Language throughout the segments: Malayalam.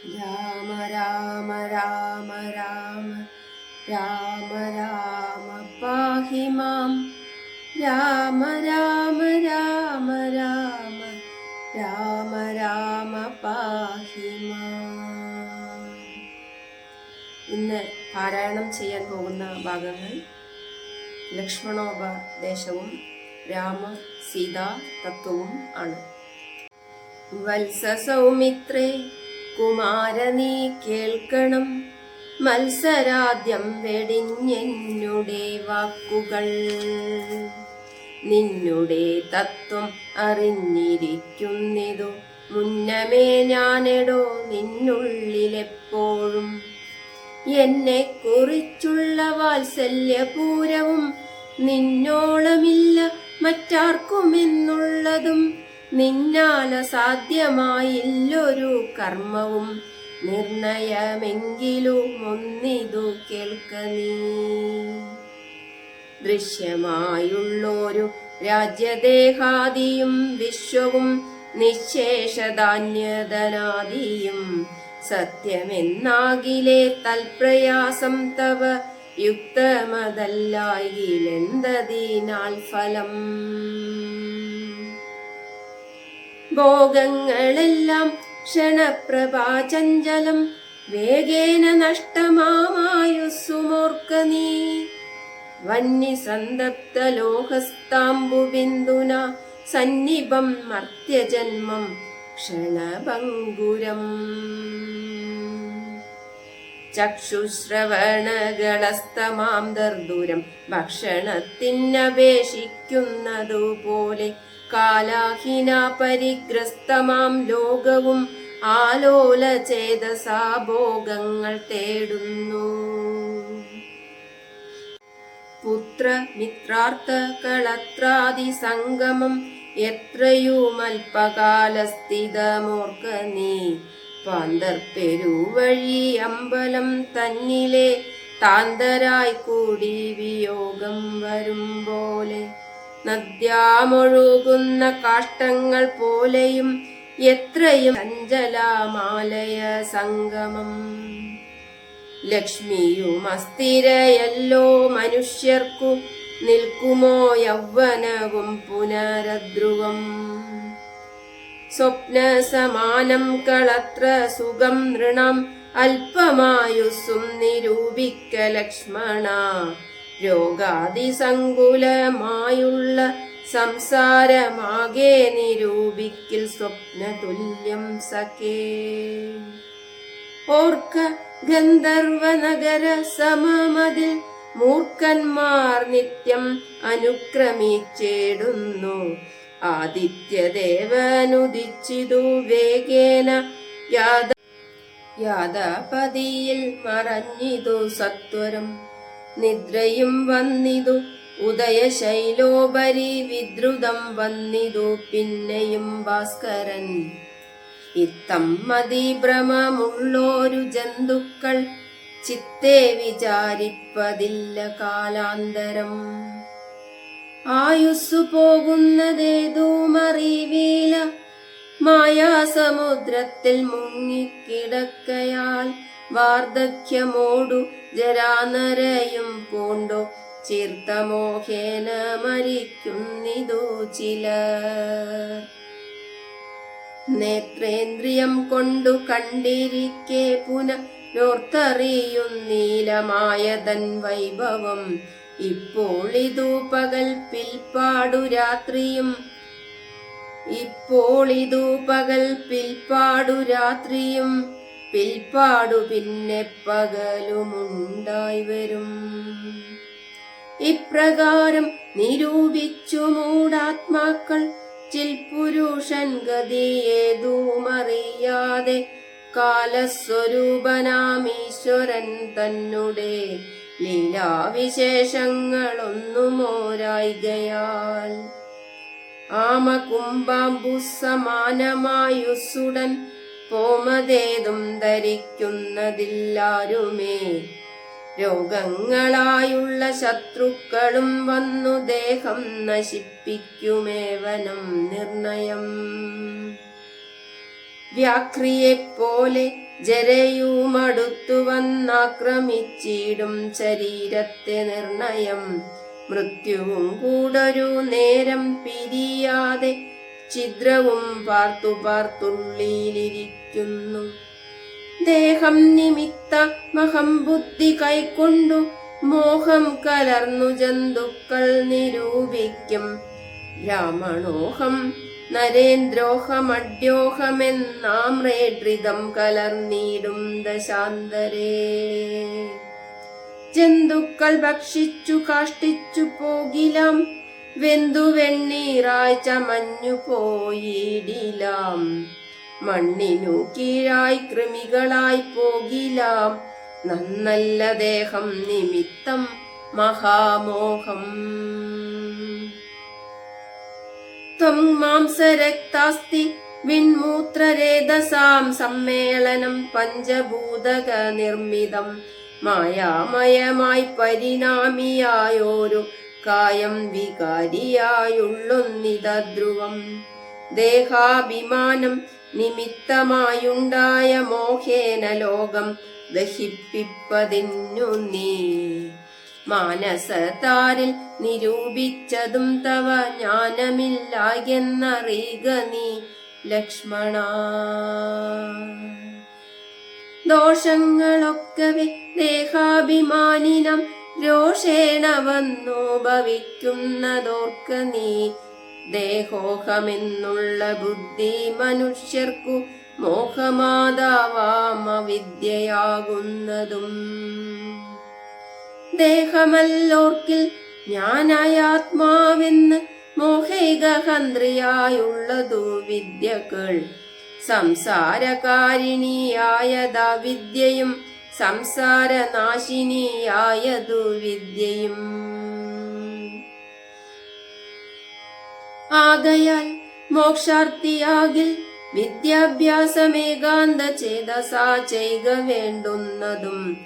രാമ രാമ രാമ രാമ രാമ രാമ പാഹി മാം. രാമ രാമ രാമ രാമ രാമ രാമ പാഹി മാം. ഇന്ന് പാരായണം ചെയ്യാൻ പോകുന്ന ഭാഗങ്ങൾ ലക്ഷ്മണോപദേശവും രാമ സീതാ തത്വവും ആണ്. വത്സ സൗമിത്രേ കുമാര നീ കേൾക്കണം, മത്സരാദ്യം വെടിഞ്ഞെന്നുടെ വാക്കുകൾ. നിന്നുടെ തത്വം അറിഞ്ഞിരിക്കുന്നിതു മുന്നമേ ഞാനെടോ നിന്നുള്ളിലെപ്പോഴും. എന്നെ കുറിച്ചുള്ള വാത്സല്യപൂരവും നിന്നോളമില്ല മറ്റാർക്കുമെന്നുള്ളതും. നിന്നാല സാധ്യമായില്ലൊരു കർമ്മവും നിർണയമെങ്കിലും ഒന്നിതു കേൾക്ക നീ. ദൃശ്യമായുള്ളൊരു രാജ്യദേഹാദിയും വിശ്വവും നിശേഷധാന്യധനാദിയും സത്യമെന്നാകിലേ തൽപ്രയാസം തവ യുക്തമതല്ലായിലെന്തതിനാൽ ഫലം. ഭോഗങ്ങളെല്ലാം ക്ഷണപ്രഭാചഞ്ചലം വേഗേന നഷ്ടമായുസ്സുമോർക്ക നീ. വന്യസന്തപ്ത ലോഹസ്താംബുബിന്ദുന സന്നിഭം മർത്യജന്മം ക്ഷണഭംഗുരം. ചക്ഷുശ്രവണകളസ്തമാം ദർദുരം ഭക്ഷണത്തിനപേക്ഷിക്കുന്നതുപോലെ കാലാഹിന പരിഗ്രസ്തമാം ലോകവും ആലോല ചേതസാ ഭോഗങ്ങൾ തേടുന്നു. പുത്രമിത്രാർത്ഥ കളത്രാദി സംഗമം എത്രയുമൽപകാലസ്ഥിതമോർക്ക നീ. പാന്തർപ്പെരുവഴി അമ്പലം തന്നിലെ താന്തരായി കൂടി വിയോഗം വരും പോലെ. നദ്യാമൊഴുകുന്ന കാഷ്ടങ്ങൾ പോലെയും എത്രയും ചഞ്ചലമാലയ സംഗമം. ലക്ഷ്മിയും അസ്ഥിരയല്ലോ മനുഷ്യർക്കു നിൽക്കുമോ യൗവനവും പുനരധ്രുവം. സ്വപ്നസമാനം കളത്ര സുഖം നൃണം അല്പമായുസ്സും നിരൂപിക്ക ലക്ഷ്മണ. രോഗാതിസങ്കുലമായുള്ള സംസാരമാകെ നിരൂപിക്കിൽ സ്വപ്നതുല്യം സഖേ. ഓർക്ക ഗന്ധർവനഗര സമമതിൽ മൂർഖന്മാർ നിത്യം അനുക്രമിച്ചിടുന്നു. ആദിത്യദേവനുദിച്ചിതു വേഗേന യാദപതിയിൽ മറഞ്ഞിതു സത്വരം. നിദ്രയും വന്നിതു ഉദയശൈലോപരി വിദ്രുതം വന്നിതു പിന്നെയും ഭാസ്കരൻ. ഇത്തം മതിഭ്രമമുള്ളോരു ജന്തുക്കൾ ചിത്തെ വിചാരിപ്പതില്ല കാലാന്തരം. ആയുസ്സു പോകുന്നതേതുമറിവീല മായാസമുദ്രത്തിൽ മുങ്ങിക്കിടക്കയാൽ. വാർദ്ധക്യമോടു ജരാനരയും പൂണ്ടു ചീർത്തമോഹേന മരിക്കുന്നിതു ചിലർ. നേത്രേന്ദ്രിയം കൊണ്ടു കണ്ടിരിക്കെ പുനരോർത്തറിയുന്നീലമായതൻ വൈഭവം. ഇപ്പോളിതു പകൽ പിൽപ്പാടു രാത്രിയും പിൽപ്പാടു പിന്നെ പകലുമുണ്ടായി വരും. ഇപ്രകാരം നിരൂപിച്ചു മൂഢാത്മാക്കൾ ചിൽപുരുഷൻ ഗതിയേതുമറിയാതെ കാലസ്വരൂപനാമീശ്വരൻ തന്നെ ലീലാവിശേഷങ്ങളൊന്നുമോരായികയാൽ. ആമകുംഭാംബു സമാനമായുസുടൻ പോമതേതും ധരിക്കുന്നതില്ലാരുമേ. രോഗങ്ങളായുള്ള ശത്രുക്കളും വന്നു ദേഹം നശിപ്പിക്കുമേവനം നിർണയം. വ്യാഘ്രിയെപ്പോലെ ജരയുമടുത്തു വന്നാക്രമിച്ചിടും ശരീരത്തെ നിർണയം. മൃത്യുവും കൂടൊരു നേരം പിരിയാതെ ഛിദ്രവും പാർത്തു പാർത്തുള്ളിലിരിക്കുന്നു. ദേഹം നിമിത്ത മഹം ബുദ്ധി കൈക്കൊണ്ടു മോഹം കലർന്നു ജന്തുക്കൾ നിരൂപിക്കും. ബ്രാഹ്മണോഹം നരേന്ദ്രോഹമഡ്യോഹമെന്നാമ്രേഡ്രിതം കലർന്നിടും ദശാന്തരേ. ജന്തുക്കൾ ഭക്ഷിച്ചു കാഷ്ടിച്ചു പോകിലാം, വെന്തു വെണ്ണീറായി ചമഞ്ഞു പോയിടിലാം. മണ്ണിനു കീഴായി കൃമികളായി പോകിലാം, നന്നല്ല ദേഹം നിമിത്തം മഹാമോഹം. ത്വം മാംസരക്താസ്തി വിൺമൂത്രരേതസാം സമ്മേളനം പഞ്ചഭൂതക നിർമ്മിതം. മായാമയമായി പരിണാമിയായോരു കായം വികാരിയായുള്ളൊന്നിത ധ്രുവം. ദേഹാഭിമാനം നിമിത്തമായുണ്ടായ മോഹേന ലോകം ദഹിപ്പിപ്പതിന്നു നീ. മാനസതാരിൽ നിരൂപിച്ചതും തവ ജ്ഞാനമില്ലായെന്നറിയുക നീ ലക്ഷ്മണ. ദോഷങ്ങളൊക്കവെ ദേഹാഭിമാനിനം രോഷേണ വന്നു ഭവിക്കുന്നതോർക്ക നീ. ദേഹോഹമെന്നുള്ള ബുദ്ധി മനുഷ്യർക്കു മോഹമാതാവാം അവിദ്യയാകുന്നതും. ദേഹമല്ലോർക്കിൽ ഞാനായാത്മാവെന്ന് മോഹൈകഹന്ത്രിയായുള്ളതു വിദ്യകൾ. സംസാരകാരിണിയായതാ വിദ്യയും സംസാരനാശിനിയായതു വിദ്യയും. ആകയാൽ മോക്ഷാർത്ഥിയാകിൽ വിദ്യാഭ്യാസമേകാന്ത ചേതസാ ചെയ്ക വേണ്ടുന്നതും.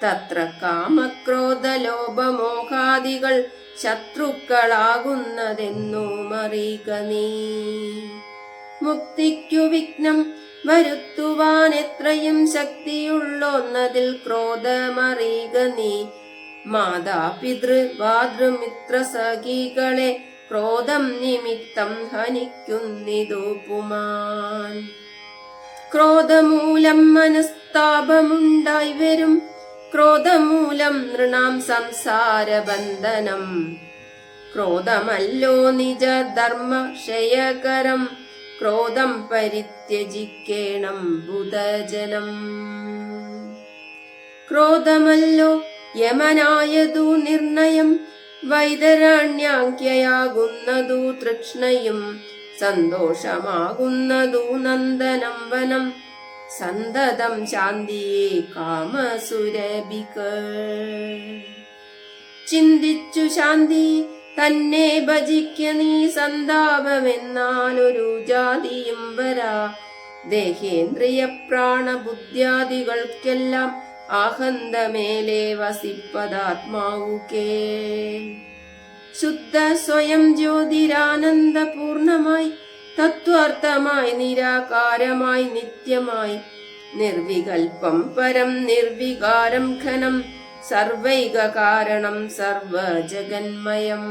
തത്ര കാമക്രോധലോഭമോഹാദികൾ ശത്രുക്കളാകുന്നതെന്നുമറിയുക നീ. മുക്തിക്കു വിഘ്നം വരുത്തുവാൻ എത്രയും ശക്തിയുള്ളൊന്നതിൽ ക്രോധമറിയുക നീ. മാതാപിതൃ ഭാതൃമിത്ര സഖികളെ ക്രോധം നിമിത്തം ഹനിക്കുന്നിതു പുമാൻ. ക്രോധമൂലം മനസ്താപമുണ്ടായി വരും, ക്രോധമൂലം നൃണാം സംസാരബന്ധനം. ക്രോധമല്ലോ നിജധർമ്മക്ഷയകരം, ക്രോധം പരിത്യജിക്കേണം ബുധജനം. ക്രോധമല്ലോ യമനായതു നിർണയം, വൈതരാണ്യാഖ്യയാകുന്നതു തൃഷ്ണയും. സന്തോഷമാകുന്നതു നന്ദനം വനം, സന്തതം ശാന്തിയെ കാമസുരഭികൾ. ചിന്തിച്ചു ശാന്തി തന്നെ ഭജിക്ക നീ, സന്താപമെന്നാലൊരു ജാതിയും വരാ. ദേഹേന്ദ്രിയ പ്രാണബുദ്ധ്യാദികൾക്കെല്ലാം ആഹന്തമേലെ വസിപ്പതാത്മാവു കേൾ. ശുദ്ധ സ്വയം ജ്യോതിരാനന്ദപൂർണമായി തത്വാർത്ഥമായി നിരാകാരമായി നിത്യമായി. നിർവികൽപ്പം പരം നിർവികാരം ഘനം, സർവൈക കാരണം സർവജഗന്മയം.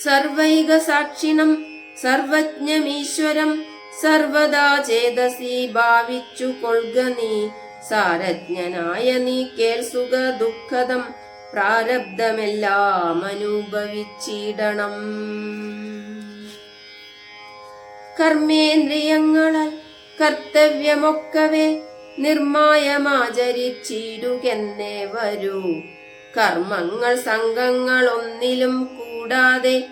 സർവൈക സാക്ഷിണം സർവജ്ഞമീശ്വരം, സർവദാ ചേതസി ഭാവിച്ചു കൊൾക നീ. സാരജ്ഞനായ നീ കേൾ സുഖ ദുഃഖദം, പ്രാരബ്ധമെല്ലാം അനുഭവിച്ചിടണം. കർമ്മേന്ദ്രിയങ്ങളാൽ കർത്തവ്യമൊക്കവേ നിർമായമാചരിച്ചിടുകെന്നേ വരൂ. കർമ്മങ്ങൾ സംഘങ്ങളൊന്നിലും കൂടാതെ,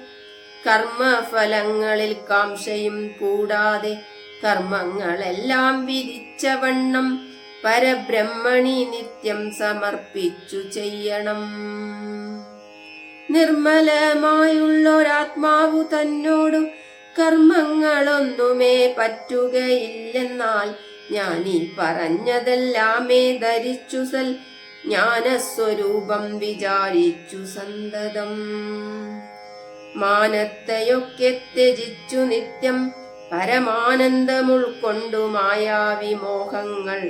കർമ്മഫലങ്ങളിൽ കാംക്ഷയും കൂടാതെ, കർമ്മങ്ങളെല്ലാം വിധിച്ചവണ്ണം പരബ്രഹ്മണി നിത്യം സമർപ്പിച്ചു ചെയ്യണം. നിർമ്മലമായുള്ളൊരാത്മാവു തന്നോടു കർമ്മങ്ങളൊന്നുമേ പറ്റുകയില്ലെന്നാൽ, ഞാനീ പറഞ്ഞതെല്ലാമേ ധരിച്ചു സൽ ജ്ഞാനസ്വരൂപം വിചാരിച്ചു സന്തതം. മാനത്തെയൊക്കെ ത്യജിച്ചു നിത്യം പരമാനന്ദമുൾക്കൊണ്ടു മായാവിമോഹങ്ങൾ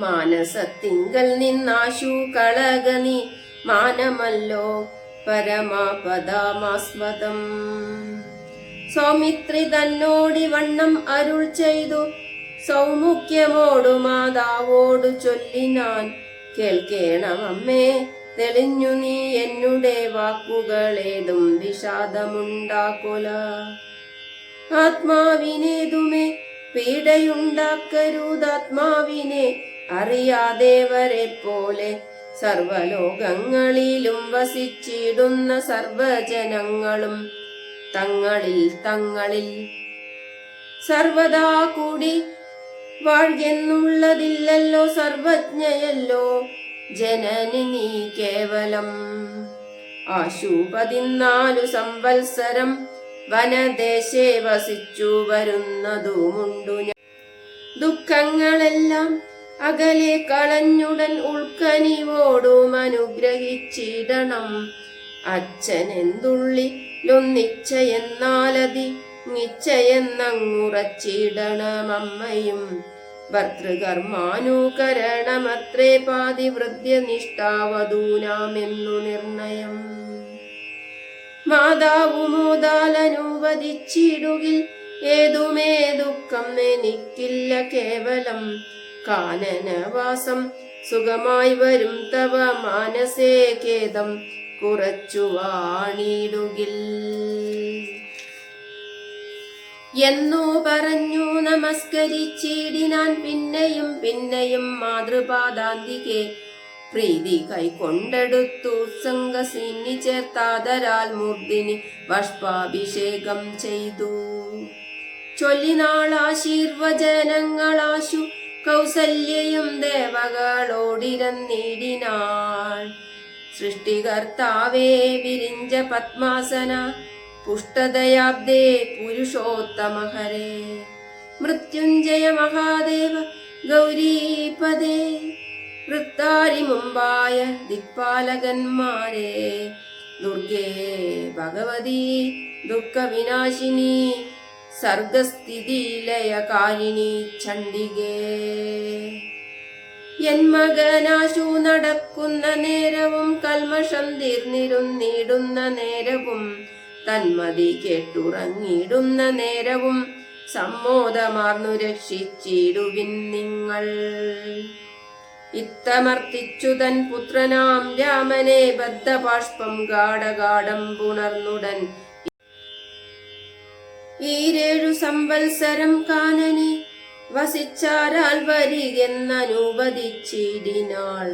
മാനസത്തിങ്കൽ നിന്നാശു കളക നീ മാനമല്ലോ പരമപദമാസ്മദം. സൗമിത്രി തന്നോടി വണ്ണം അരുൾ ചെയ്തു സൗമുഖ്യമോടു മാതാവോടു ചൊല്ലിനാൻ, കേൾക്കേണമമ്മേ തെളിഞ്ഞു നീ എന്നുടെ വാക്കുകളേതും വിഷാദമുണ്ടാക്കൊല. ആത്മാവിനേതുമേ പീഡയുണ്ടാക്കരുതാത്മാവിനെ അറിയാദേവരെ പോലെ സർവലോകങ്ങളിലും വസിച്ചിടുന്ന സർവജനങ്ങളും തങ്ങളിൽ സർവദാ കൂടി വാഴ്കെന്നുള്ളതില്ലല്ലോ, സർവജ്ഞയല്ലോ ജനനി നീ കേവലം. ആശു 14 സംവത്സരം വനദേശേ വസിച്ചു വരുന്നതുമുണ്ടു ഞാൻ. ദുഃഖങ്ങളെല്ലാം അകലെ കളഞ്ഞുടൻ ഉൾക്കനിവോടും അനുഗ്രഹിച്ചിടണം. അച്ഛനെന്തുള്ളിലൊന്നിച്ചയെന്നാലതി നിശ്ചയെന്നങ്ങുറച്ചിടണമമ്മയും. ഭർതൃകർമാനുകരണമത്രേ പാതിവൃദ്ധ്യനിഷ്ഠാവധൂനാമെന്നു നിർണയം. മാതാവു മോദാലനുവദിച്ചിടുകിൽ ഏതുമേ ദുഃഖം എനിക്കില്ല കേവലം. കാനനവാസം സുഖമായി വരും തവ മാനസേ ഖേദം കുറച്ചു വാണിടുകിൽ എന്നു പറഞ്ഞു നമസ്കരിച്ചിടിനാൻ. പിന്നെയും പിന്നെയും മാതൃപാദാന്തികെ പ്രീതി കൈക്കൊണ്ടെടുത്തു സംഘസിന്നി ചേർത്താതരാൽ മൂർധിനി ബാഷ്പാഭിഷേകം ചെയ്തു. ചൊല്ലിനാളാശീർവചനങ്ങളാശു കൗസല്യയും ദേവകളോടിരന്നിടിനാൾ. സൃഷ്ടികർത്താവേ വിരിഞ്ച പത്മാസന പുഷ്ടദയാബ്ദേ പുരുഷോത്തമഹരേ. മൃത്യുഞ്ജയ മഹാദേവ ഗൗരീപദേ വൃത്താരി മുമ്പായ ദിക്പാലകന്മാരെ. ദുർഗേ ഭഗവതി ദുഃഖവിനാശിനി സർഗസ്ഥിതിലയകാരിണി ചണ്ഡികേ. എൻ മകനാശു നടക്കുന്ന നേരവും കൽമഷം തീർന്നിരുന്നിടുന്ന നേരവും തന്മതി കേട്ടുറങ്ങിടുന്ന നേരവും സമ്മോദമാർന്നു രക്ഷിച്ചിടുവിൻ നിങ്ങൾ. ഇത്തമർത്തിച്ചു തൻ പുത്രനാം രാമനെ ബദ്ധപാഷ്പം ഗാഢഗാഠം പുണർന്നുടൻ 7 സംവത്സരം കാനനെ വസിച്ചാരാൽ വരികെന്നനുവദിച്ചിടിനാൾ.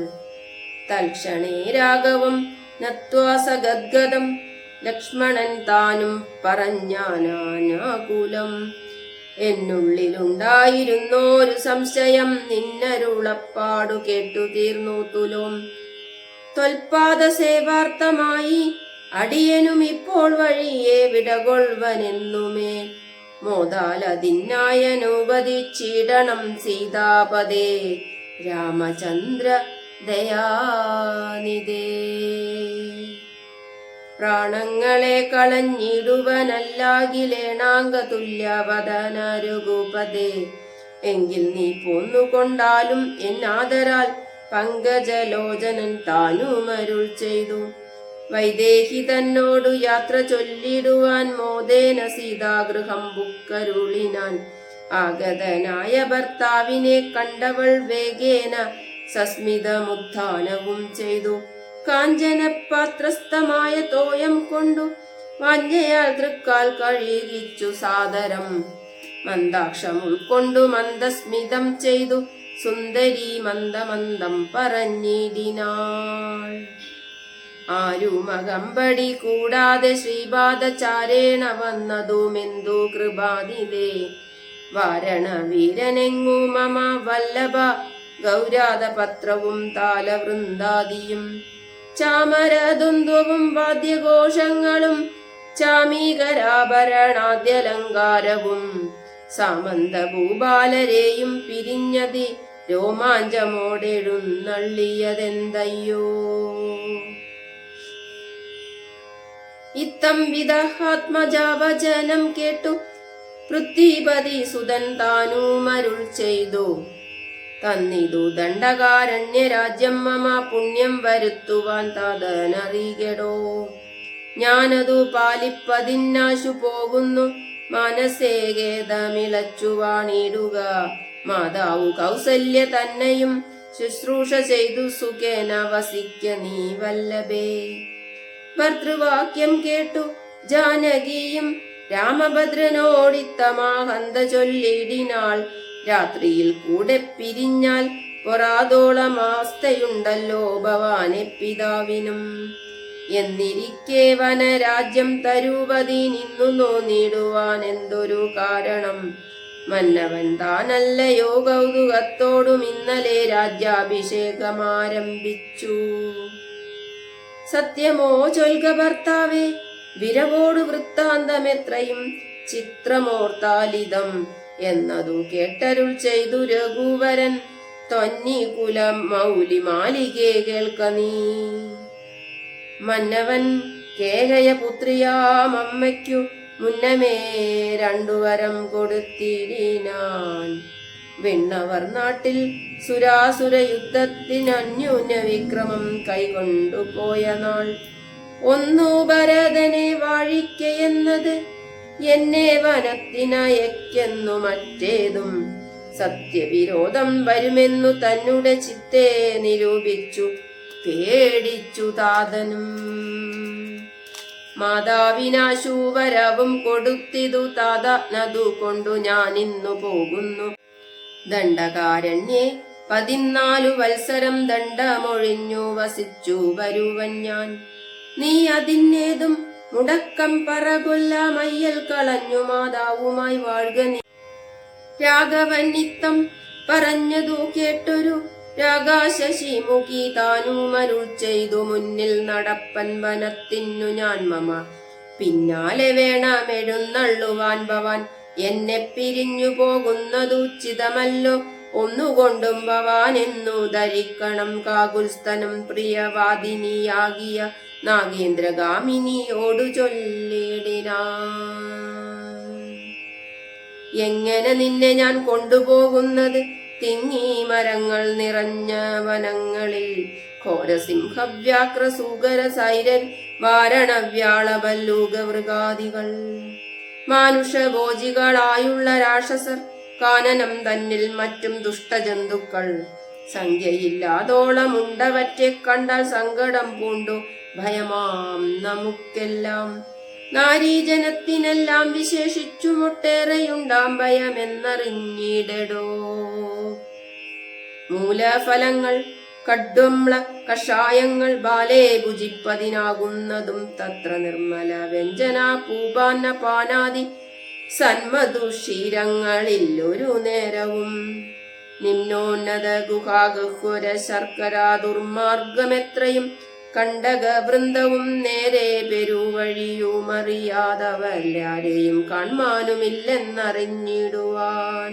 തൽക്ഷണേ രാഘവം നത്വാസഗദ്ഗദം ലക്ഷ്മണൻ താനും പറഞ്ഞാനാകുലം. എന്നുള്ളിലുണ്ടായിരുന്നോരു സംശയം നിന്നരുളപ്പാടു കേട്ടു തീർന്നു തുലോം. ത്വൽപാദ സേവാർത്ഥമായി അടിയനും ഇപ്പോൾ വഴിയെ വിടകൊള്ളുവനെന്നുമേ. മോദാലതിന്നായനുവദിച്ചിടണം സീതാപദേ രാമചന്ദ്ര ദയാനിധേ. പ്രാണങ്ങളെ കളഞ്ഞിടുവനല്ലാകിലേണാംഗ തുല്യവദനരുഗുപദേ. എങ്കിൽ നീ പോന്നുകൊണ്ടാലും എന്നാദരാൽ പങ്കജലോചനൻ താനുമരുൾ ചെയ്തു. വൈദേഹി തന്നോടു യാത്ര ചൊല്ലിടുവാൻ മോദേന സീതാഗൃഹം ബുക്കരുളിനാൻ. ആഗതനായ ഭർത്താവിനെ കണ്ടവൾ വേഗേന സസ്മിതമുത്ഥാനവും ചെയ്തു. കാഞ്ചനപാത്രസ്ഥമായ തോയം കൊണ്ടു വാഞ്ഛയാൽ തൃക്കാൽ കഴുകിച്ചു സാദരം. മന്ദാക്ഷം ഉൾക്കൊണ്ടു മന്ദസ്മിതം ചെയ്തു സുന്ദരി മന്ദമന്ദം പറഞ്ഞിടിനാൾ. ആരുമകമ്പടി കൂടാതെ ശ്രീപാദചാരേണ വന്നതുമെന്തു കൃപാതിദേ. വാരണ വീരനെങ്ങു മമ വല്ലഭ ഗൗരാതപത്രവും താലവൃന്ദാദിയും ചാമരദ്വന്ദ്വവും വാദ്യഘോഷങ്ങളും ചാമീകരാഭരണാദ്യലങ്കാരവും സാമന്ത ഭൂപാലരെയും പിരിഞ്ഞതി രോമാഞ്ചമോടെഴുന്നള്ളിയതെന്തയ്യോ. ഇത്തം വിദാത്മജാവചനം കേട്ടു പൃഥ്വിപതി സുതൻ താനുമരുൾ ചെയ്തു തന്നിതു ദണ്ഡകാരണ്യ രാജ്യം മമ പുണ്യം വരുത്തുവാൻ താതനറികടോ. ഞാനതു പാലിപ്പതിന്നാശു പോകുന്നു മനസ്സേ ഖേദമിളച്ചു വാണിടുക. മാതാവു കൗസല്യ തന്നെയും ശുശ്രൂഷ ചെയ്തു സുഖേന വസിക്ക നീ വല്ലഭേ. ഭർതൃവാക്യം കേട്ടു ജാനകിയും രാമഭദ്രനോടിത്തമാഹന്ത ചൊല്ലിടിനാൾ. രാത്രിയിൽ കൂടെ പിരിഞ്ഞാൽ പൊറാതോളമാസ്തയുണ്ടല്ലോ ഭവാനെ പിതാവിനും. എന്നിരിക്കെ വനരാജ്യം തരൂപതി നിന്നു നോന്നിടുവാൻ എന്തൊരു കാരണം. മന്നവൻ താനല്ലയോ കൗതുകത്തോടും ഇന്നലെ രാജ്യാഭിഷേകമാരംഭിച്ചു. സത്യമോ ചൊൽക ഭർത്താവേ, വിരവോടു വൃത്താന്തമെത്രയും ചിത്രമോർത്താലിതം എന്നതു കേട്ടരുൾ ചെയ്തു രഘുവരൻ. ത്വന്നി കുലം മൗലി മാലികേ കേൾക്ക നീ. മന്നവൻ കേകയ പുത്രിയാമമ്മയ്ക്കു മുന്നമേ രണ്ടുവരം കൊടുത്തിടിനാൻ. വിണ്ണവർ നാട്ടിൽ സുരാസുര യുദ്ധത്തിനന്യൂന വിക്രമം കൈകൊണ്ടുപോയ നാൾ. ഒന്നു ഭരതനെ വാഴിക്കയെന്നത്, എന്നെ വനത്തിനയക്കെന്നു മറ്റേതും. സത്യവിരോധം വരുമെന്നു തന്നുടെ ചിത്തെ നിരൂപിച്ചു പേടിച്ചു താതനും. മാതാവിനാശൂവരവും കൊടുത്തിതു താതനതു കൊണ്ടു ഞാൻ ഇന്നു പോകുന്നു. ദണ്ഡകാരണ്യേ 14 വത്സരം ദണ്ഡമൊഴിഞ്ഞു വസിച്ചു വരുവൻ ഞാൻ. നീ അതിന്നേതും മുടക്കം പറകൊല്ല മയ്യൽ കളഞ്ഞു മാതാവുമായി വാഴുക നീ. രാഘവൻ നിത്തം പറഞ്ഞതു കേട്ടൊരു രാഗാശശിമുഖി താനുമരുൾ ചെയ്തു മുന്നിൽ നടപ്പൻ വനത്തിനു ഞാൻ മമ പിന്നാലെ വേണമെഴുന്നള്ളുവാൻ ഭവാൻ. എന്നെ പിരിഞ്ഞു പോകുന്നതു ഉചിതമല്ലോ, ഒന്നുകൊണ്ടും ഭവാൻ എന്നു ധരിക്കണം. കാകുൽസ്ഥനം പ്രിയവാദിനിയാകിയ നാഗേന്ദ്രഗാമിനിയോടു ചൊല്ലിടിനാ. എങ്ങനെ നിന്നെ ഞാൻ കൊണ്ടുപോകുന്നത്? തിങ്ങി മരങ്ങൾ നിറഞ്ഞ വനങ്ങളിൽ ഘോരസിംഹവ്യാക്ര സൂകര സൈരൻ വാരണവ്യാളബല്ലൂക മൃഗാദികൾ. മാനുഷഭോജികളായുള്ള രാക്ഷസർ, കാനനം തന്നിൽ മറ്റും ദുഷ്ടജന്തുക്കൾ. സംഖ്യയില്ലാതോളമുണ്ടവറ്റെ കണ്ടാൽ സങ്കടം പൂണ്ടു ഭയമാം നമുക്കെല്ലാം. നാരീജനത്തിനെല്ലാം വിശേഷിച്ചുമൊട്ടേറെയുണ്ടാം ഭയമെന്നറിഞ്ഞിടടോ. മൂലഫലങ്ങൾ കഡ്വംള കഷായങ്ങൾ ബാലേ ഭുജിപ്പതിനാകുന്നതും തത്ര നിർമ്മല വ്യഞ്ജന പൂപാന്ന പാനാദി സന്മധുക്ഷീരങ്ങളിൽ ഒരു നേരവും. നിമ്നോന്നത ഗുഹാഗഹ്വര ശർക്കര ദുർമാർഗമെത്രയും കണ്ടക വൃന്ദവും നേരെ പെരുവഴിയുമറിയാതവല്ലാരെയും കാൺമാനുമില്ലെന്നറിഞ്ഞിടുവാൻ.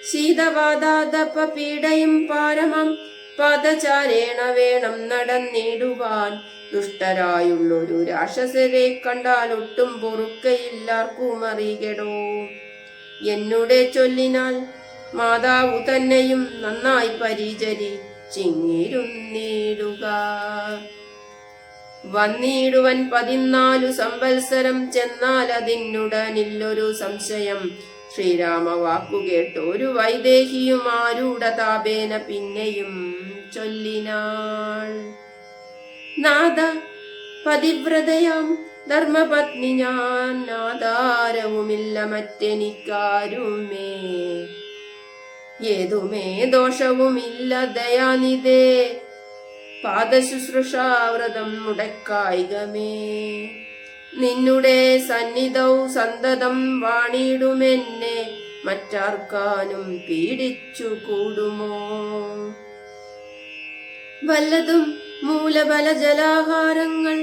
ശീതവാദാതപ പീഡയും പാരമം പാദചാരേണ വേണം നടന്നിടുവാൻ. ദുഷ്ടരായുള്ളൊരു രാക്ഷസരെ കണ്ടാൽ ഒട്ടും പൊറുക്കയില്ലാർക്കും അറിയടോ. എന്നുടെ ചൊല്ലിനാൽ മാതാവു തന്നെയും നന്നായി പരിചരിച്ചിങ്ങിരുന്നിടുക. വന്നിടുവൻ 14 സംവത്സരം ചെന്നാൽ അതിനുടനില്ലൊരു സംശയം. ശ്രീരാമ വാക്കുകേട്ട് ഒരു വൈദേഹിയും ആരൂഢ താപേന പിന്നെയും ചൊല്ലിനാൾ. നാദ പതിവ്രതയാം ധർമ്മപത്നി ഞാൻ, ആധാരവുമില്ല മറ്റെനിക്കാരുമേ. ഏതുമേ ദോഷവുമില്ല ദയാനിധേ, പാദശുശ്രൂഷാവ്രതം മുടക്കായികമേ. നിന്നുടെ സന്നിധൗ സന്തതം വാണിടുമെന്നെ, മറ്റാർക്കാനും പീഡിച്ചു കൂടുമോ. വല്ലതും മൂലബല ജലാഹാരങ്ങൾ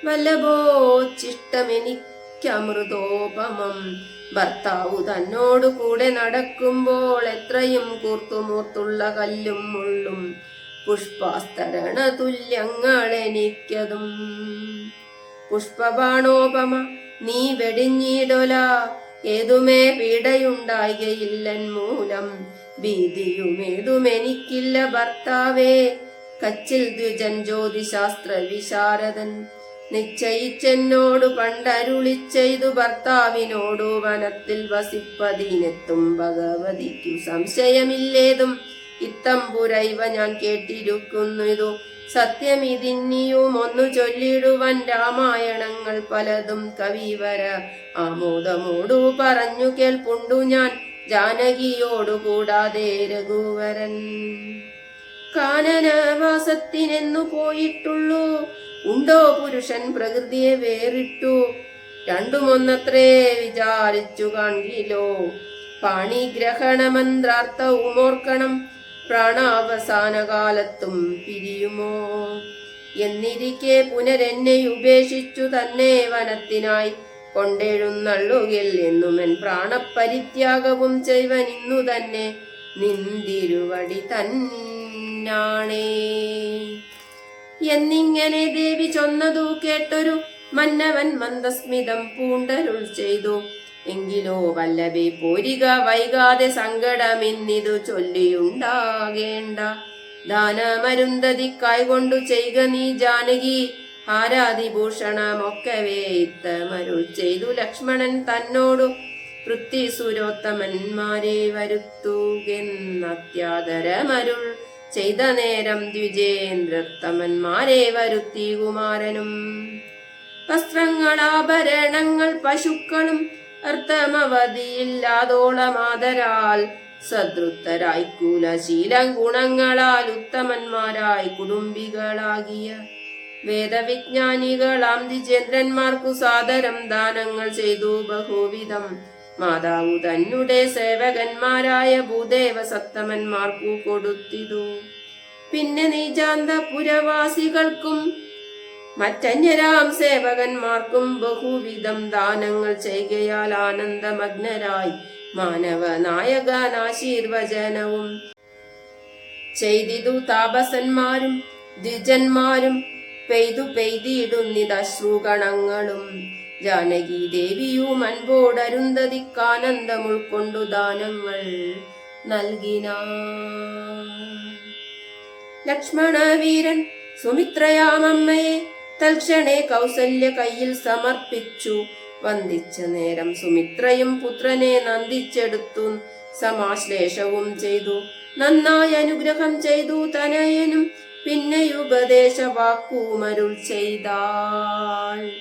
വല്ലഭോച്ചിഷ്ടമെനിക്കമൃതോപമം. ഭർത്താവു തന്നോടു കൂടെ നടക്കുമ്പോൾ എത്രയും കൂർത്തുമൂർത്തുള്ള കല്ലും മുള്ളും പുഷ്പാസ്തരണ തുല്യങ്ങളെനിക്കതും. പുഷ്പബാണോപമ നീ വെടിഞ്ഞിടൊല, ഏതുമേ പീഡയുണ്ടായികയില്ലൻ മൂലം ഭീതിയുമേതുമെനിക്കില്ല ഭർത്താവേ. കച്ചിൽ ദ്വിജൻ ജ്യോതിശാസ്ത്ര വിശാരദൻ നിശ്ചയിച്ചെന്നോടു പണ്ടരുളി ചെയ്തു ഭർത്താവിനോടു വനത്തിൽ വസിപ്പതിനെത്തും ഭഗവതിക്കു സംശയമില്ലേതും ഇത്തമ്പുരൈവ ഞാൻ കേട്ടിരിക്കുന്നു. ഇതു സത്യമിതിന്നിയും ഒന്നു ചൊല്ലിടുവൻ രാമായണങ്ങൾ പലതും കവിവര ആമോദമോടു പറഞ്ഞു കേൾപ്പുണ്ടു ഞാൻ ജാനകിയോടു കൂടാതെ രഘുവരൻ. കാനനവാസത്തിനെന്നു പോയിട്ടുള്ളൂ ഉണ്ടോ പുരുഷൻ പ്രകൃതിയെ വേറിട്ടു രണ്ടുമൊന്നത്രേ വിചാരിച്ചു കാണിലോ. പാണിഗ്രഹണമന്ത്രാർത്ഥവും ഓർക്കണം പ്രാണാവസാന കാലത്തും പിരിയുമോ. എന്നിരിക്കെ പുനരെന്നെ ഉപേക്ഷിച്ചു തന്നെ വനത്തിനായി കൊണ്ടെഴുന്നള്ളുകിൽ എന്നുമെൻ പ്രാണപരിത്യാഗവും ചെയ്വൻ ഇന്നു തന്നെ നിന്തിരുവടി തന്നാണേ. എന്നിങ്ങനെ ദേവി ചൊന്നതു കേട്ടൊരു മന്നവൻ മന്ദസ്മിതം പൂണ്ടരുൾ ചെയ്തു. എങ്കിലോ വല്ലഭേ പോരിക വൈകാതെ സങ്കടമെന്നിതു ചൊല്ലിയുണ്ടാകേണ്ട. ദാനമരുന്തതിക്കായി കൊണ്ടു ചെയ്ക നീ ജാനകി ആരാതിഭൂഷണമൊക്കവേ ഇത്തമരുൾ ചെയ്തു ലക്ഷ്മണൻ തന്നോടു. പൃഥ്വിസുരോത്തമന്മാരെ വരുത്തുകെന്നത്യാദരമരുൾ ചെയ്ത നേരം ദ്വിജേന്ദ്രോത്തമന്മാരെ വരുത്തി കുമാരനും. വസ്ത്രങ്ങളാഭരണങ്ങൾ പശുക്കളും അർത്ഥമവധിയില്ലാതോളമാതരാൽ സദൃത്തരായി കുലശീലം ഗുണങ്ങളാൽ ഉത്തമന്മാരായി കുടുംബികളാകിയ വേദവിജ്ഞാനികളാം ദ്വിജേന്ദ്രന്മാർക്കു സാദരം ദാനങ്ങൾ ചെയ്തു ബഹുവിധം. മാതാവു തന്നെ സേവകന്മാരായ ഭൂദേവ സത്തമന്മാർക്കു കൊടുത്തിതു. പിന്നെ നീജാന്തപുരവാസികൾക്കും മറ്റന്യരാം സേവകന്മാർക്കും ബഹുവിധം ദാനങ്ങൾ ചെയ്യുകയാൽ ആനന്ദമഗ്നരായി മാനവനായകനാശീർവചനവും ചെയ്തിതു. താപസന്മാരും ദ്വിജന്മാരും പെയ്തിടുന്നിതശ്രുകണങ്ങളും ജാനകി ദേവിയും അൻപോടരുന്തതിക്കാനന്ദം ഉൾക്കൊണ്ടു ദാനങ്ങൾ നൽകിനാർ. ലക്ഷ്മണവീരൻ സുമിത്രയാമമ്മയെ തൽക്ഷണേ കൗസല്യ കയ്യിൽ സമർപ്പിച്ചു. വന്ദിച്ച നേരം സുമിത്രയും പുത്രനെ നന്ദിച്ചെടുത്തു സമാശ്ലേഷവും ചെയ്തു. നന്നായി അനുഗ്രഹം ചെയ്തു തനയനും പിന്നെ ഉപദേശ വാക്കുമരുൾ ചെയ്താൾ.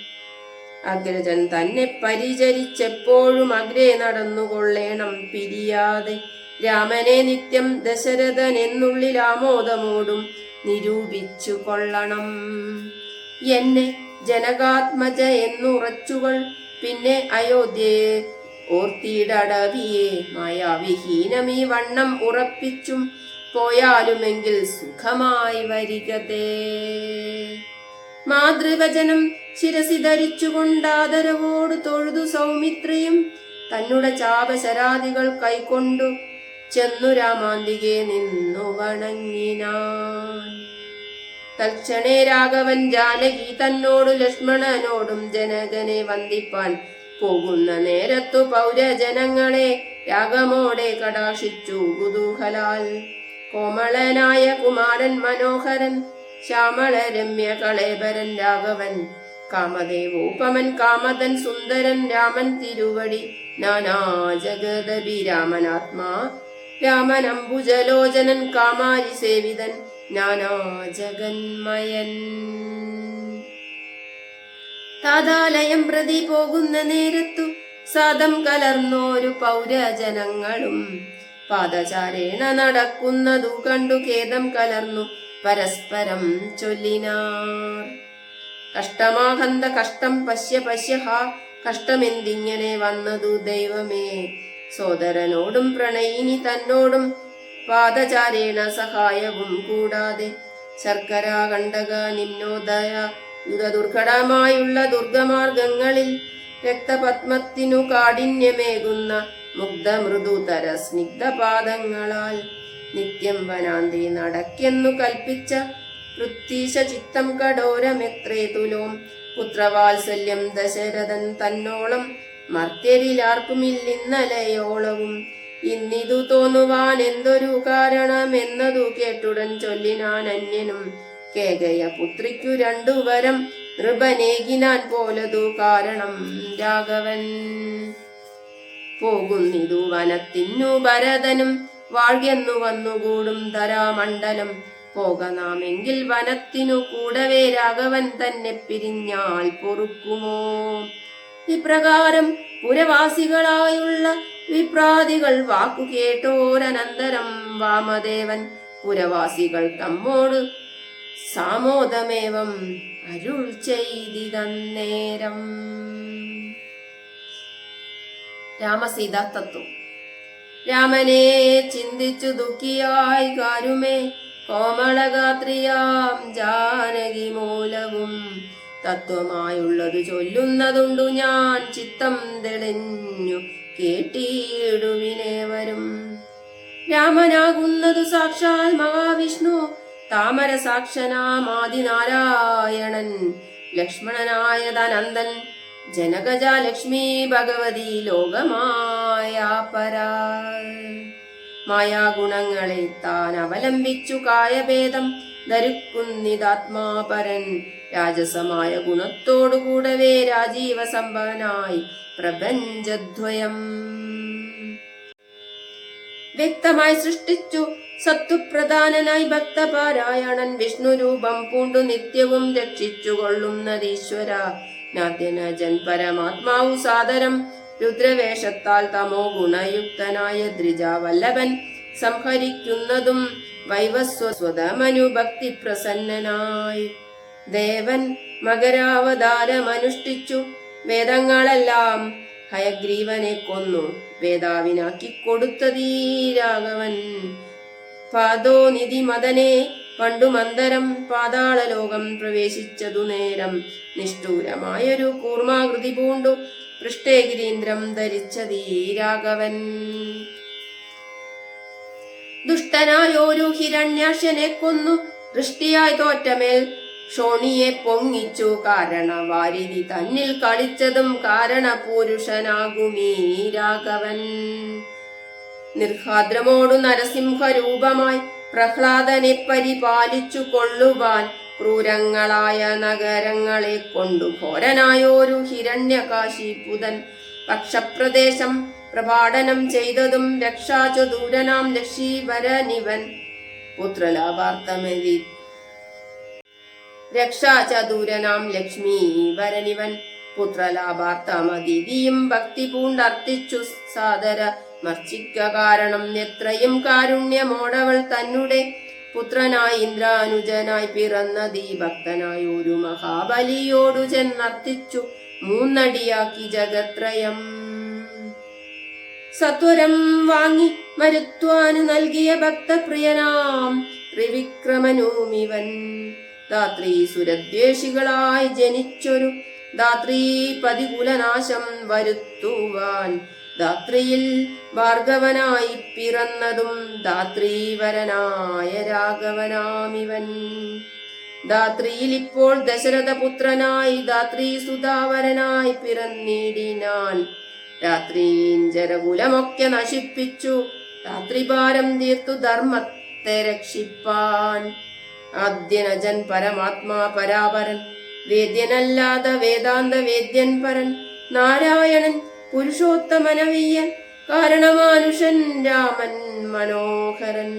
അഗ്രജൻ തന്നെ പരിചരിച്ചെപ്പോഴും അഗ്രേ നടന്നുകൊള്ളേണം പിരിയാതെ. രാമനെ നിത്യം ദശരഥൻ എന്നുള്ളിൽ ആമോദമോടും നിരൂപിച്ചു കൊള്ളണം. എന്നെ ജനകാത്മജ എന്നുറച്ചുകൾ പിന്നെ അയോധ്യയെ ഓർത്തിടവിയെ മായാവിഹീനമീ വണ്ണം ഉറപ്പിച്ചും പോയാലുമെങ്കിൽ സുഖമായി വരികതേ. മാതൃവചനം ശിരസി ധരിച്ചുകൊണ്ടാദരവോട് തൊഴുതു സൗമിത്രിയും തന്നുടെ ചാപശരാദികൾ കൈക്കൊണ്ടു ചെന്നു രാമാന്തികെ നിന്നു വണങ്ങിനാൻ. തൽക്ഷണേ രാഘവൻ ജാനകി തന്നോടു ലക്ഷ്മണനോടും ജനകനെ വന്ദിപ്പാൻ പോകുന്ന നേരത്തു പൗരജനങ്ങളെ രാഗമോടെ കടാക്ഷിച്ചു കുതൂഹലാൽ. കോമളനായ കുമാരൻ മനോഹരൻ ശ്യാമള രമ്യ കളേബരൻ രാഘവൻ കാമദേവോപമൻ കാമതൻ സുന്ദരൻ രാമൻ തിരുവടി നാനാ ജഗദഭിരാമനാത്മാ രാമൻ അംബുജലോചനൻ കാമാരി സേവിതൻ നാനാ ജഗന്മയൻ. താതാലയം പ്രതി പോകുന്ന നേരത്തു സാദം കലർന്നോരു പൗരജനങ്ങളും പാദചാരേണ നടക്കുന്നതു കണ്ടു ഖേദം കലർന്നു പരസ്പരം ചൊല്ലിനാർ. കഷ്ടമാഹന്ത കഷ്ടം പശ്യ പശ്യ ഹാ കഷ്ടമെന്തിങ്ങനെ വന്നതു ദൈവമേ. സോദരനോടും പ്രണയിനി തന്നോടും പാദചാരേണ സഹായവും കൂടാതെ ശർക്കര കണ്ടക നിമ്നോദയ യുഗദുർഘടമായുള്ള ദുർഗമാർഗങ്ങളിൽ രക്തപത്മത്തിനു കാഠിന്യമേകുന്ന മുഗ്ധ മൃദുതര സ്നിഗ്ധപാദങ്ങളാൽ നിത്യം വനാന്തി നടക്കെന്നു കൽപ്പിച്ച പൃഥ്വീശ ചിത്തം കഠോരമെത്രേ തുലോം. പുത്രവാത്സല്യം ദശരഥൻ തന്നോളം മർത്യരിലാർക്കുമില്ലിന്നലയോളവും. ഇന്നിതു തോന്നുവാൻ എന്തൊരു കാരണമെന്നതു കേട്ടുടൻ ചൊല്ലിനാൻ അന്യനും. കേകയ പുത്രിക്കു രണ്ടു വരം നൃപനേകിനാൻ പോലതു കാരണം രാഘവൻ. പോകുന്നിതു വനത്തിന്നു ഭരതനും വാഴ്കെന്നു വന്നുകൂടും ധരാമണ്ഡലം. പോകനാമെങ്കിൽ വനത്തിനു കൂടവേ രാഘവൻ തന്നെ പിരിഞ്ഞാൽ പൊറുക്കുമോ? ഇപ്രകാരം പുരവാസികളായുള്ള വിപ്രാദികൾ വാക്കു കേട്ടോരനന്തരം വാമദേവൻ പുരവാസികൾ തമ്മോട് സാമോദമേവം അരുൾ ചെയ്തിതന്നേരം. രാമസീതാ തത്വം. രാമനെ ചിന്തിച്ചു ദുഃഖിയായി കാരുമേ കോമളഗാത്രിയാം ജാനകി മൂലവും. തത്വമായുള്ളതു ചൊല്ലുന്നതുണ്ടു ഞാൻ ചിത്തം തെളിഞ്ഞു കേട്ടിടുവിനേവരും. രാമനാകുന്നതു സാക്ഷാൽ മഹാവിഷ്ണു താമര സാക്ഷനാമാദിനാരായണൻ. ലക്ഷ്മണനായതനന്ദൻ ജനകജ ലക്ഷ്മി ഭഗവതി ലോകമായാ പരാ. മായാഗുണങ്ങളെ താൻ അവലംബിച്ചു കായഭേദം ധരിക്കുന്നിതാത്മാപരൻ. രാജസമായ ഗുണത്തോടുകൂടവേ രാജീവ സമ്പന്നായി പ്രപഞ്ചദ്വയം വ്യക്തമായി സൃഷ്ടിച്ചു. സത്വപ്രധാനനായി ഭക്തപാരായണൻ വിഷ്ണു രൂപം പൂണ്ടു നിത്യവും രക്ഷിച്ചു കൊള്ളുന്നതീശ്വര. നാദ്യനജൻ പരമാത്മാവു സാദരം രുദ്രവേഷത്താൽ തമോ ഗുണയുക്തനായ ദ്രിജാവല്ലഭൻ സംഹരിക്കുന്നതും വൈവസ്വതമനു ഭക്തി പ്രസന്നനായി. ദേവൻ മകരാവതാരമനുഷ്ഠിച്ചു വേദങ്ങളെല്ലാം ഹയഗ്രീവനെ കൊന്നു വേദാവിനാക്കി കൊടുത്തതീ രാഘവൻ. പാദോനിധി മദനെ പണ്ടു മന്ദരം പാതാളലോകം പ്രവേശിച്ചതു നേരം. നിഷ്ഠൂരമായൊരു കൂർമാകൃതി പൂണ്ടു പൃഷ്ഠേ ഗിരീന്ദ്രം ധരിച്ചതീ രാഘവൻ. ദുഷ്ടനായോരു ഹിരണ്യാക്ഷനെ കൊന്നു ദൃഷ്ടിയായി തോറ്റമേൽ ക്ഷോണിയെ പൊങ്ങിച്ചു. കാരണവാരിധി തന്നിൽ കളിച്ചതും കാരണപുരുഷനാകുമീ രാഘവൻ. നിർഹാദ്രമോടു നരസിംഹരൂപമായി പ്രഹ്ലാദനെ പരിപാലിച്ചു കൊള്ളുവാൻ ക്രൂരങ്ങളായ നഗരങ്ങളെ കൊണ്ടു ഘോരനായോരു ഹിരണ്യകാശിപുതൻ പക്ഷപ്രദേശം പ്രപാടനം ചെയ്തതും രക്ഷാചതുരനാം ലക്ഷ്മീവരനിവൻ പുത്രലാഭാർത്ഥമതി. രക്ഷാചതുരനാം ലക്ഷ്മീവരനിവൻ പുത്രലാഭാർത്ഥമതിഥിയും ഭക്തി പൂണ്ടർത്തിച്ചു സാദര മർച്ചിക്ക. കാരണം എത്രയും കാരുണ്യമോടവൾ തന്നെ പുത്രനായി ഇന്ദ്രാനുജനായി പിറന്നതീ ഭക്തനായൊരു മഹാബലിയോടു ചെന്നർത്തിച്ചു മൂന്നടിയാക്കി ജഗത്രയം. സത്വരം വാങ്ങി മരുത്വാന് നൽകിയ ഭക്തപ്രിയനാം ത്രിവിക്രമനുമിവൻ. ധാത്രീ സുരദ്വേഷികളായി ജനിച്ചൊരു ധാത്രീ പതികുലനാശം വരുത്തുവാൻ. ധാത്രിയിൽ ഭാർഗവനായി പിറന്നതും ധാത്രീവരനായ രാഘവനാമിവൻ. ധാത്രിയിൽ ഇപ്പോൾ ദശരഥപുത്രനായി ധാത്രീ സുധാവരനായി പിറന്നിടിനാൻ. രാത്രീഞ്ചരകുലമൊക്കെ നശിപ്പിച്ചു രാത്രിഭാരം തീർത്തു ധർമ്മത്തെ രക്ഷിപ്പാൻ. ആദ്യനജൻ പരമാത്മാ പരാപരൻ വേദ്യനല്ലാത വേദാന്ത വേദ്യൻ പരൻ നാരായണൻ പുരുഷോത്തമനവീയൻ കാരണമാനുഷൻ രാമൻ മനോഹരൻ.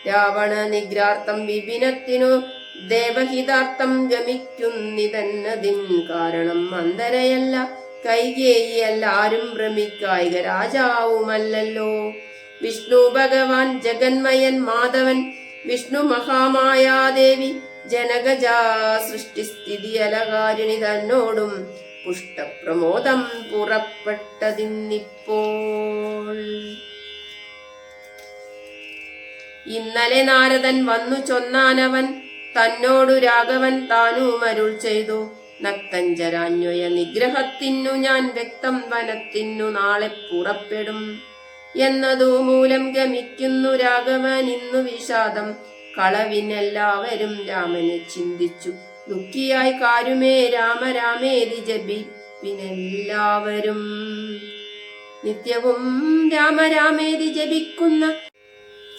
രാവണ നിഗ്രാർത്ഥം വിപിനത്തിനു ദേവഹിതാർത്ഥം ഗമിക്കുന്നിതന്നതിൻ കാരണം അന്തരയല്ല കൈകേയിയല്ല ആരും ഭ്രമിക്കായിക രാജാവുമല്ലല്ലോ. വിഷ്ണു ഭഗവാൻ ജഗന്മയൻ മാധവൻ വിഷ്ണു മഹാമായാദേവി ജനകജാ സൃഷ്ടിസ്ഥിതി അലകാരിണി തന്നോടും പുഷ്ടപ്രമോദം പുറപ്പെട്ടതിന്നിപ്പോൾ. ഇന്നലെ നാരദൻ വന്നു ചൊന്നാനവൻ തന്നോടു രാഘവൻ താനുമരുൾ ചെയ്തു. നക്തഞ്ചരാന്വയ നിഗ്രഹത്തിനു ഞാൻ വ്യക്തം വനത്തിനു നാളെ പുറപ്പെടും എന്നതു മൂലം ഗമിക്കുന്നു രാഘവൻ ഇന്നു വിഷാദം. കളവിനെല്ലാവരും രാമനെ ചിന്തിച്ചു ദുഃഖിയായി കാരുമേ രാമ രാമേതി പിന്നെല്ലാവരും. നിത്യവും രാമരാമേതി ജപിക്കുന്ന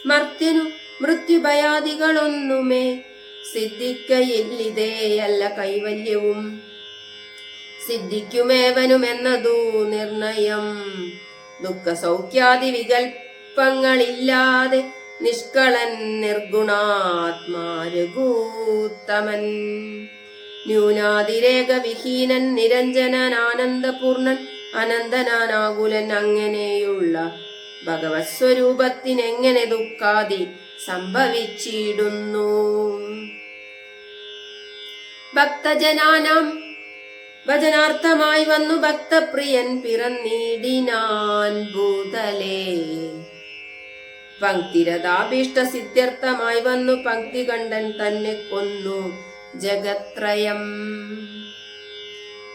മർത്യനു മൃത്യുഭയാദികളൊന്നുമേ സിദ്ധിക്കയില്ലിതേയല്ല കൈവല്യവും. സിദ്ധിക്കുമേവനുമെന്നതു നിർണയം. ദുഃഖ സൗഖ്യാദി വികൽപ്പങ്ങളില്ലാതെ നിഷ്കളൻ നിർഗുണാത്മാ രഘൂത്തമൻ. ന്യൂനാതിരേക വിഹീനൻ നിരഞ്ജനൻ ആനന്ദപൂർണൻ അനന്തനാനാകുലൻ. അങ്ങനെയുള്ള ഭഗവത് സ്വരൂപത്തിനെങ്ങനെ ദുഃഖാദി സംഭവിച്ചിടുന്നു. ഭക്തജനാനാം ഭജനാർത്ഥമായി വന്നു ഭക്തപ്രിയൻ പിറന്നീടിനാൻ ഭൂതലേ. പങ്ക്തിരഥാഭീഷ്ട സിദ്ധ്യർത്ഥമായി വന്നു പങ്ക്തി കണ്ടൻ തന്നെ കൊന്നു ജഗത്രയം.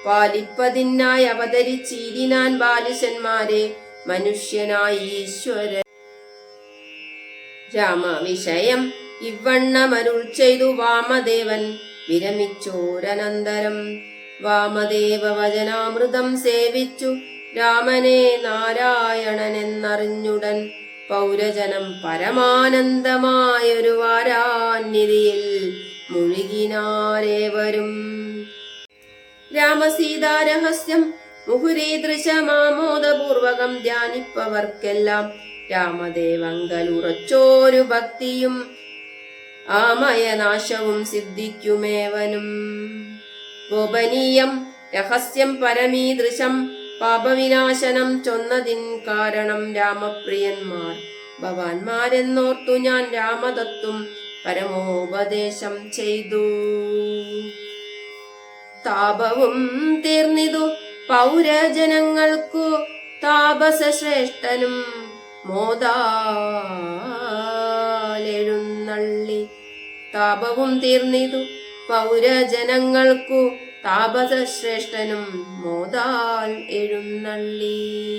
പാലിപ്പതിനായി അവതരിച്ചീരിനാൻ ബാലിശന്മാരെ മനുഷ്യനായി ഈശ്വരൻ. രാമവിഷയം ഇവണ്ണമരുൾ ചെയ്തു വാമദേവൻ വിരമിച്ചോരനന്തരം. വാമദേവ വചനാമൃതം സേവിച്ചു രാമനെ നാരായണനെന്നറിഞ്ഞുടൻ. പൗരജനം പരമാനന്ദമായൊരു വാരാന്യതിയിൽ മുഴുകിനാരേവരും. രാമസീതാരഹസ്യം മുഹുരീദൃശമാമോദപൂർവകം ധ്യാനിപ്പവർക്കെല്ലാം രാമദേവങ്കലുറച്ചോരു ഭക്തിയും ആമയനാശവും സിദ്ധിക്കുമേവനും. ഗോപനീയം രഹസ്യം പരമീദൃശം പാപവിനാശനം ചൊന്നതിൻ കാരണം രാമപ്രിയന്മാർ ഭവാന്മാരെന്നോർത്തു ഞാൻ രാമതത്വം പരമോപദേശം ചെയ്തു. താപവും തീർന്നിതു പൗരജനങ്ങൾക്കു താപസശ്രേഷ്ഠനും മോദാലെഴുന്നള്ളി. താപവും തീർന്നിതു പൗരജനങ്ങൾക്കു താപസശ്രേഷ്ഠനും മോദാൽ എഴുന്നള്ളി.